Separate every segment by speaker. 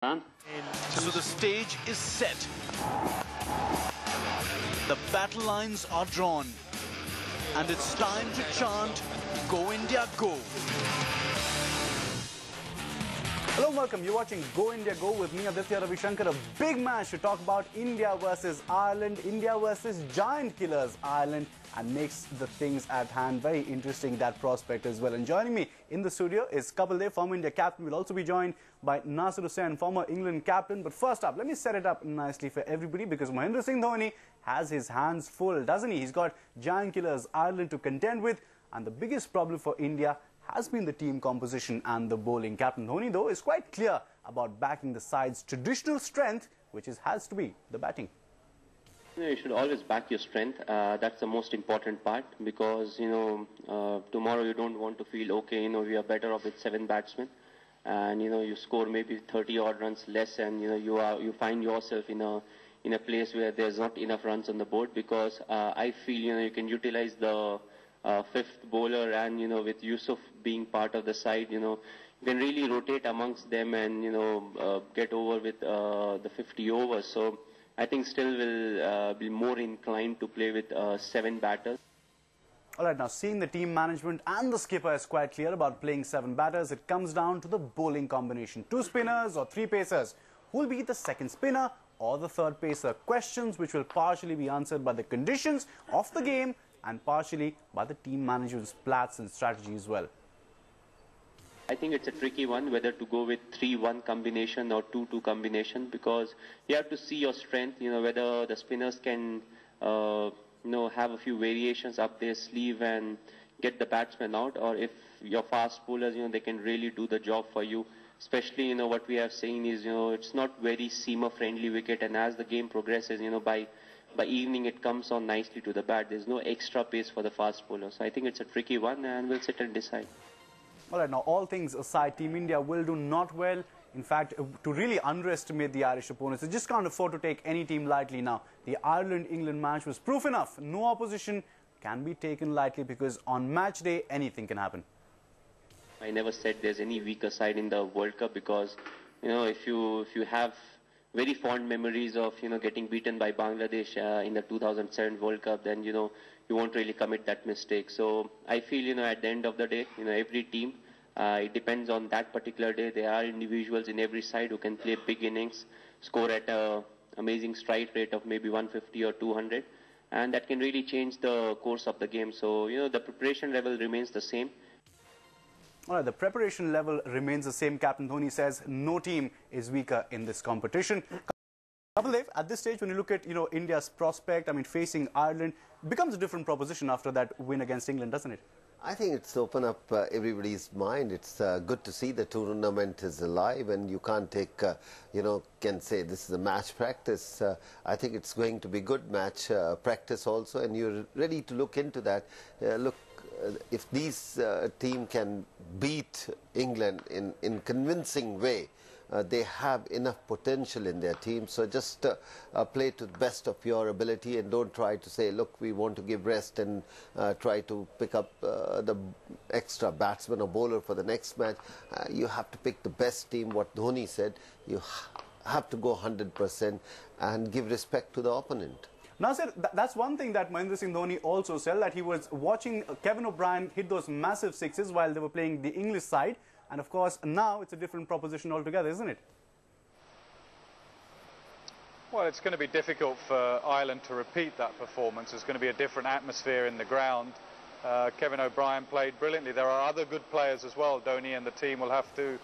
Speaker 1: Huh?
Speaker 2: So the stage is set. The battle lines are drawn. And it's time to chant, Go India, Go.
Speaker 3: Hello and welcome. You're watching Go India Go with me, Aditya Ravishankar. A big match to talk about India versus Ireland, India versus giant killers Ireland, and makes the things at hand very interesting, that prospect as well. And joining me in the studio is Kapil, former India captain. We'll also be joined by Nasser Hussain, former England captain. But first up, let me set it up nicely for everybody, because Mahendra Singh Dhoni has his hands full, doesn't he? He's got giant killers Ireland to contend with, and the biggest problem for India has been the team composition and the bowling. Captain Dhoni, though, is quite clear about backing the side's traditional strength, which has to be the batting.
Speaker 1: You should always back your strength. That's the most important part, because tomorrow you don't want to feel okay. We are better off with 7 batsmen, and you score maybe 30 odd runs less, and you find yourself in a place where there's not enough runs on the board. Because I feel you can utilize the fifth bowler, and with Yusuf being part of the side, you can really rotate amongst them and get over with the 50 overs. So I think still will be more inclined to play with 7 batters.
Speaker 3: All right, now seeing the team management and the skipper is quite clear about playing 7 batters, it comes down to the bowling combination. 2 spinners or 3 pacers. Who will be the second spinner or the third pacer? Questions which will partially be answered by the conditions of the game and partially by the team management's plans and strategy as well.
Speaker 1: I think it's a tricky one, whether to go with 3-1 combination or 2-2 combination, because you have to see your strength, whether the spinners can, have a few variations up their sleeve and get the batsman out, or if your fast bowlers, they can really do the job for you. Especially, what we have seen is, it's not very seamer-friendly wicket, and as the game progresses, by evening it comes on nicely to the bat. There's no extra pace for the fast bowler. So I think it's a tricky one, and we'll sit and decide.
Speaker 3: All right, now all things aside, Team India will do not well. In fact, to really underestimate the Irish opponents, they just can't afford to take any team lightly now. The Ireland-England match was proof enough. No opposition can be taken lightly, because on match day, anything can happen.
Speaker 1: I never said there's any weaker side in the World Cup, because, if you have very fond memories of, getting beaten by Bangladesh in the 2007 World Cup, then, you won't really commit that mistake. So I feel, at the end of the day, every team, it depends on that particular day. There are individuals in every side who can play big innings, score at an amazing strike rate of maybe 150 or 200, and that can really change the course of the game. So, the preparation level remains the same.
Speaker 3: All right, the preparation level remains the same. Captain Dhoni says no team is weaker in this competition. Kapil, at this stage, when you look at India's prospect, facing Ireland, becomes a different proposition after that win against England, doesn't it?
Speaker 4: I think it's opened up everybody's mind. It's good to see the tournament is alive, and you can't take, can say this is a match practice. I think it's going to be good match practice also, and you're ready to look into that. If these team can beat England in convincing way, they have enough potential in their team. So just play to the best of your ability, and don't try to say, look, we want to give rest and try to pick up the extra batsman or bowler for the next match. You have to pick the best team. What Dhoni said, you have to go 100% and give respect to the opponent.
Speaker 3: Now, sir, that's one thing that Mahendra Singh Dhoni also said, that he was watching Kevin O'Brien hit those massive sixes while they were playing the English side. And of course, now it's a different proposition altogether, isn't it?
Speaker 5: Well, it's going to be difficult for Ireland to repeat that performance. There's going to be a different atmosphere in the ground. Kevin O'Brien played brilliantly. There are other good players as well Dhoni and the team will have to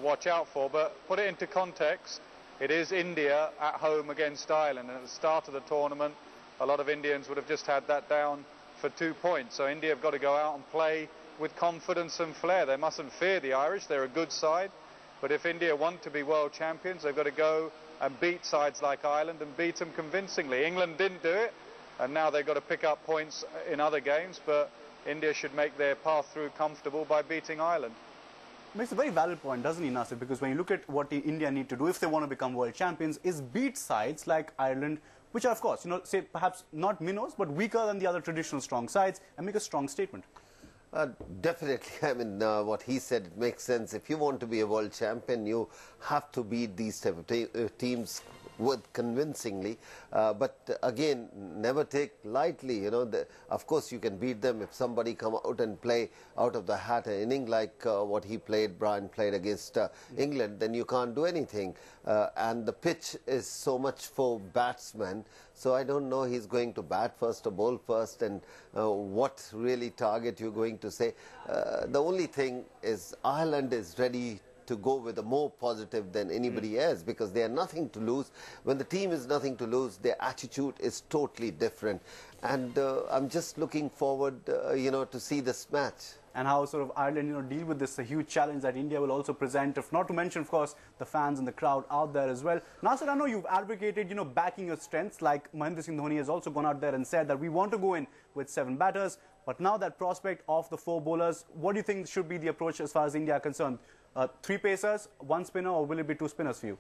Speaker 5: watch out for. But put it into context, it is India at home against Ireland, and at the start of the tournament, a lot of Indians would have just had that down for 2 points. So India have got to go out and play with confidence and flair. They mustn't fear the Irish. They're a good side. But if India want to be world champions, they've got to go and beat sides like Ireland and beat them convincingly. England didn't do it, and now they've got to pick up points in other games. But India should make their path through comfortable by beating Ireland.
Speaker 3: Makes a very valid point, doesn't he, Nasser? Because when you look at what India need to do if they want to become world champions, is beat sides like Ireland, which are, of course, say perhaps not minnows, but weaker than the other traditional strong sides, and make a strong statement.
Speaker 4: Definitely. I mean, what he said, it makes sense. If you want to be a world champion, you have to beat these type of teams with convincingly. But again, never take lightly. You know, of course, you can beat them if somebody come out and play out of the hat an inning like what Brian played against England. Then you can't do anything. And the pitch is so much for batsmen. So I don't know he's going to bat first or bowl first, and what really target you're going to say. The only thing is Ireland is ready to go with a more positive than anybody else, because they have nothing to lose. When the team is nothing to lose, their attitude is totally different. And I'm just looking forward, you know, to see this match.
Speaker 3: And how sort of Ireland, you know, deal with this huge challenge that India will also present, if not to mention, of course, the fans and the crowd out there as well. Nasser, I know you've advocated, you know, backing your strengths, like Mahendra Singh Dhoni has also gone out there and said that we want to go in with 7 batters. But now that prospect of the 4 bowlers, what do you think should be the approach as far as India are concerned? 3 pacers, 1 spinner, or will it be 2 spinners for you?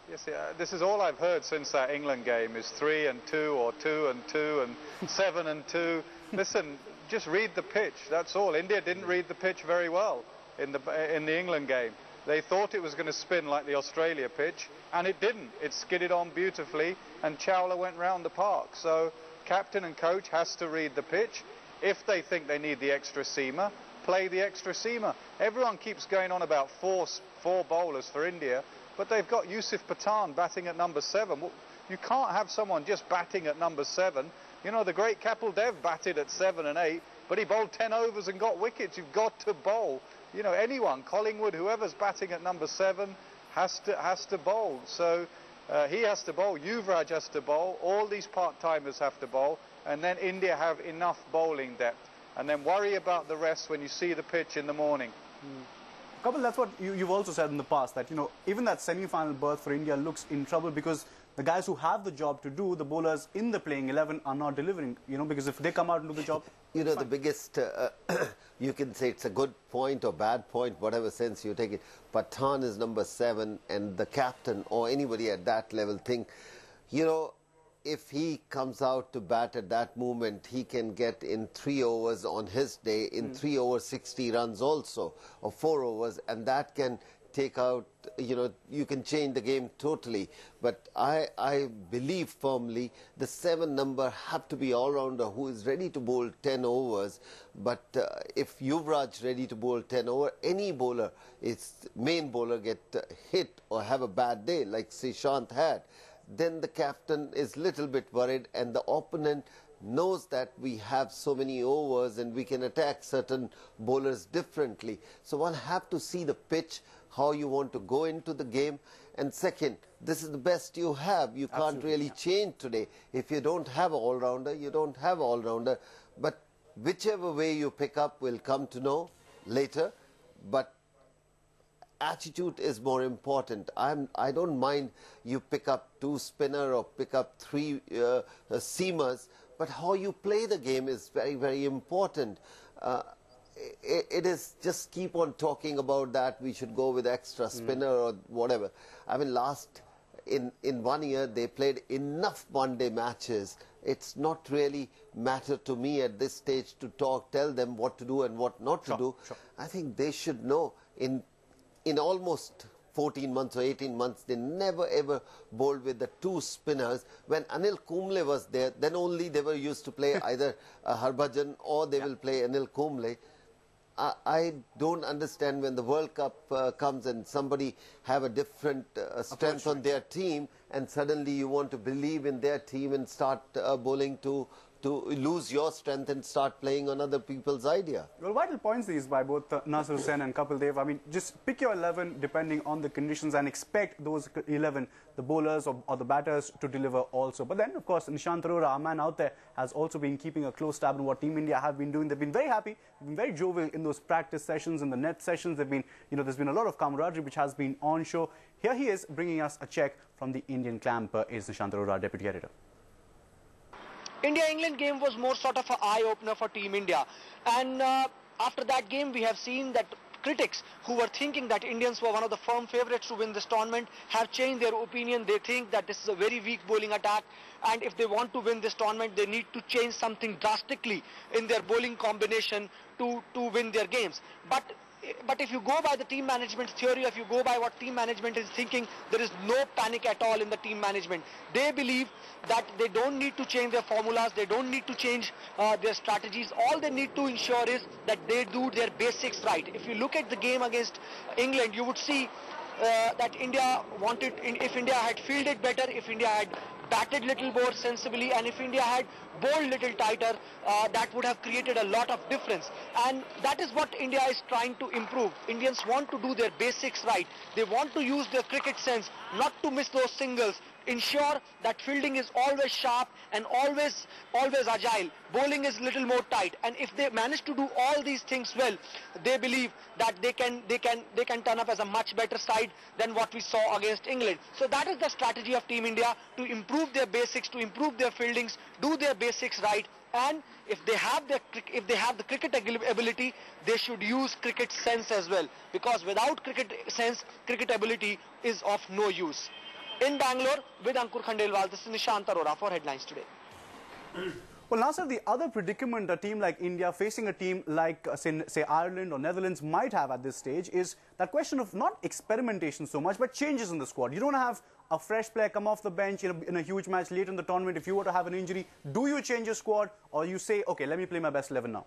Speaker 5: Yes, this is all I've heard since that England game is 3 and 2 or 2 and 2 and 7 and 2. Listen, just read the pitch, that's all. India didn't read the pitch very well in the England game. They thought it was going to spin like the Australia pitch, and it didn't. It skidded on beautifully, and Chawla went round the park. So captain and coach has to read the pitch. If they think they need the extra seamer, play the extra seamer. Everyone keeps going on about four bowlers for India, but they've got Yusuf Pathan batting at number 7. You can't have someone just batting at number 7. You know, the great Kapil Dev batted at 7 and 8, but he bowled 10 overs and got wickets. You've got to bowl. You know, anyone, Collingwood, whoever's batting at number 7 has to bowl. So he has to bowl, Yuvraj has to bowl, all these part-timers have to bowl, and then India have enough bowling depth. And then worry about the rest when you see the pitch in the morning.
Speaker 3: Kapil, that's what you've also said in the past, that, you know, even that semi-final berth for India looks in trouble because the guys who have the job to do, the bowlers in the playing 11, are not delivering, you know, because if they come out and do the job...
Speaker 4: You know, the biggest, you can say it's a good point or bad point, whatever sense you take it. Pathan is number 7, and the captain or anybody at that level think, you know, if he comes out to bat at that moment, he can get in 3 overs on his day, in 3 overs 60 runs also, or 4 overs, and that can take out, you know, you can change the game totally. But I believe firmly the 7 number have to be all-rounder who is ready to bowl 10 overs. But if Yuvraj ready to bowl 10 over, any bowler, its main bowler get hit or have a bad day like Srishant had, then the captain is little bit worried, and the opponent knows that we have so many overs and we can attack certain bowlers differently. So one have to see the pitch, how you want to go into the game. And second, this is the best you have. You can't really change today. If you don't have an all-rounder, you don't have an all-rounder. But whichever way you pick up, we'll come to know later. But attitude is more important. I don't mind you pick up 2 spinner or pick up 3 seamers, but how you play the game is very, very important. It is just keep on talking about that we should go with extra spinner or whatever. I mean, in 1 year they played enough one-day matches. It's not really matter to me at this stage to tell them what to do and what not to do. I think they should know in almost 14 months or 18 months, they never ever bowled with the 2 spinners. When Anil Kumble was there, then only they were used to play either Harbhajan or they will play Anil Kumble. I don't understand when the World Cup comes and somebody have a different strength on their team, and suddenly you want to believe in their team and start bowling to lose your strength and start playing on other people's idea.
Speaker 3: Well, vital points these by both Nasser Hussain and Kapil Dev. I mean, just pick your 11 depending on the conditions and expect those 11, the bowlers or the batters, to deliver also. But then, of course, Nishant Arora, our man out there, has also been keeping a close tab on what Team India have been doing. They've been very happy, they've been very jovial in those practice sessions, in the net sessions. They've been, you know, there's been a lot of camaraderie which has been on show. Here he is bringing us a check from the Indian camp. Is Nishant Arora, Deputy Editor.
Speaker 6: India-England game was more sort of an eye-opener for Team India, and after that game we have seen that critics who were thinking that Indians were one of the firm favourites to win this tournament have changed their opinion. They think that this is a very weak bowling attack, and if they want to win this tournament, they need to change something drastically in their bowling combination to win their games. But if you go by the team management's theory, if you go by what team management is thinking, there is no panic at all in the team management. They believe that they don't need to change their formulas, they don't need to change their strategies. All they need to ensure is that they do their basics right. If you look at the game against England, you would see that India wanted, if India had fielded better, if India had batted little more sensibly, and if India had bowled little tighter, that would have created a lot of difference. And that is what India is trying to improve. Indians want to do their basics right. They want to use their cricket sense, not to miss those singles. Ensure that fielding is always sharp and always agile. Bowling is little more tight. And if they manage to do all these things well, they believe that they can turn up as a much better side than what we saw against England. So that is the strategy of Team India, to improve their basics, to improve their fieldings, do their basics right. And if they have the cricket ability, they should use cricket sense as well. Because without cricket sense, cricket ability is of no use. In Bangalore, with Ankur Khandelwal, this is Nishant Arora for Headlines Today.
Speaker 3: Well, Nasser, the other predicament a team like India facing a team like, say, Ireland or Netherlands might have at this stage is that question of not experimentation so much, but changes in the squad. You don't have a fresh player come off the bench in a huge match late in the tournament. If you were to have an injury, do you change your squad, or you say, okay, let me play my best 11 now?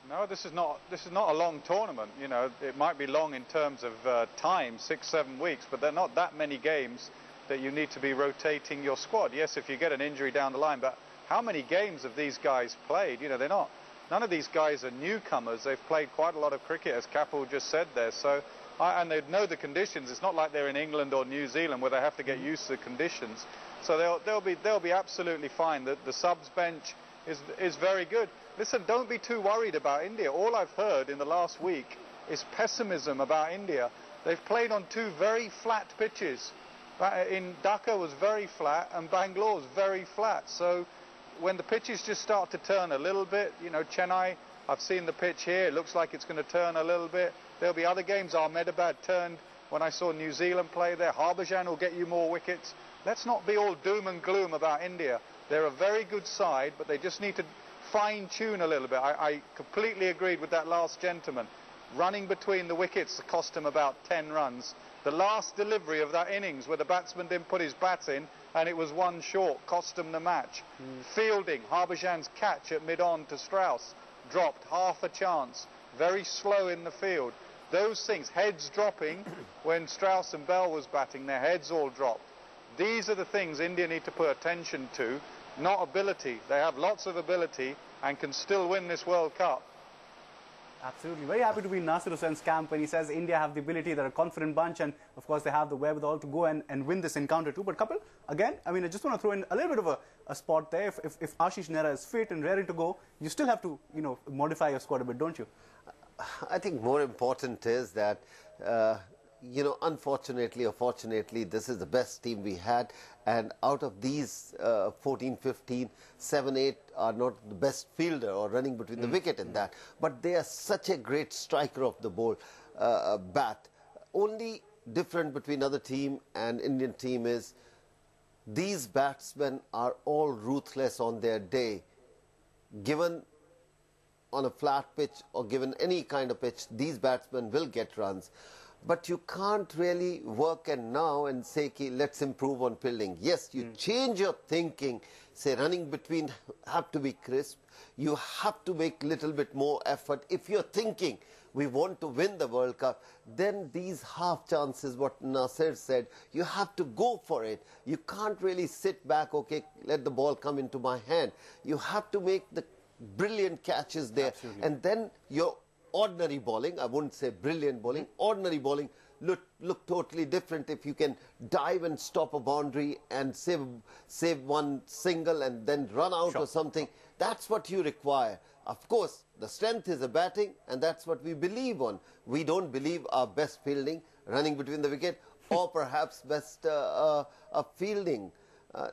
Speaker 5: No, this is not a long tournament. You know, it might be long in terms of time, 6-7 weeks, but there are not that many games that you need to be rotating your squad. Yes, if you get an injury down the line, but how many games have these guys played? You know, none of these guys are newcomers. They've played quite a lot of cricket, as Kapil just said there. So, and they know the conditions. It's not like they're in England or New Zealand where they have to get used to the conditions. So they'll be absolutely fine. The subs bench is very good. Listen, don't be too worried about India. All I've heard in the last week is pessimism about India. They've played on two very flat pitches. In Dhaka was very flat and Bangalore was very flat. So when the pitches just start to turn a little bit, you know, Chennai, I've seen the pitch here, it looks like it's going to turn a little bit. There'll be other games. Ahmedabad turned when I saw New Zealand play there. Harbhajan will get you more wickets. Let's not be all doom and gloom about India. They're a very good side, but they just need to fine-tune a little bit. I completely agreed with that last gentleman. Running between the wickets cost him about 10 runs. The last delivery of that innings where the batsman didn't put his bat in and it was one short, cost him the match. Fielding, Harbhajan's catch at mid-on to Strauss, dropped half a chance, very slow in the field. Those things, heads dropping, when Strauss and Bell was batting, their heads all dropped. These are the things India need to put attention to, not ability. They have lots of ability and can still win this World Cup.
Speaker 3: Absolutely. Very happy to be in Nasser Hussain's camp when he says India have the ability, they're a confident bunch, and of course they have the wherewithal to go and win this encounter too. But Kapil, again, I mean, I just want to throw in a little bit of a spot there. If Ashish Nehra is fit and ready to go, you still have to, you know, modify your squad a bit, don't you?
Speaker 4: I think more important is that, you know, unfortunately or fortunately, this is the best team we had. And out of these 14, 15, 7, 8 are not the best fielder or running between the wicket in that. But they are such a great striker of the ball bat. Only different between other team and Indian team is these batsmen are all ruthless on their day. Given on a flat pitch or given any kind of pitch, these batsmen will get runs. But you can't really work and now and say, let's improve on fielding. Yes, you change your thinking. Say, running between have to be crisp. You have to make little bit more effort. If you're thinking we want to win the World Cup, then these half chances, what Nasser said, you have to go for it. You can't really sit back, okay, let the ball come into my hand. You have to make the brilliant catches there.
Speaker 3: Absolutely.
Speaker 4: And then your ordinary bowling, I wouldn't say brilliant bowling, ordinary bowling look totally different if you can dive and stop a boundary and save one single and then run out or something. That's what you require. Of course, the strength is a batting and that's what we believe on. We don't believe our best fielding, running between the wicket, or perhaps best fielding.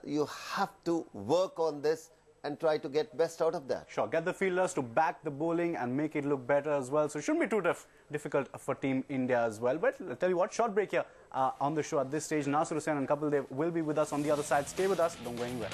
Speaker 4: You have to work on this and try to get best out of that.
Speaker 3: Sure, get the fielders to back the bowling and make it look better as well. So it shouldn't be too difficult for Team India as well. But I'll tell you what, short break here on the show at this stage. Nasser and Kapil Dev will be with us on the other side. Stay with us, don't go anywhere.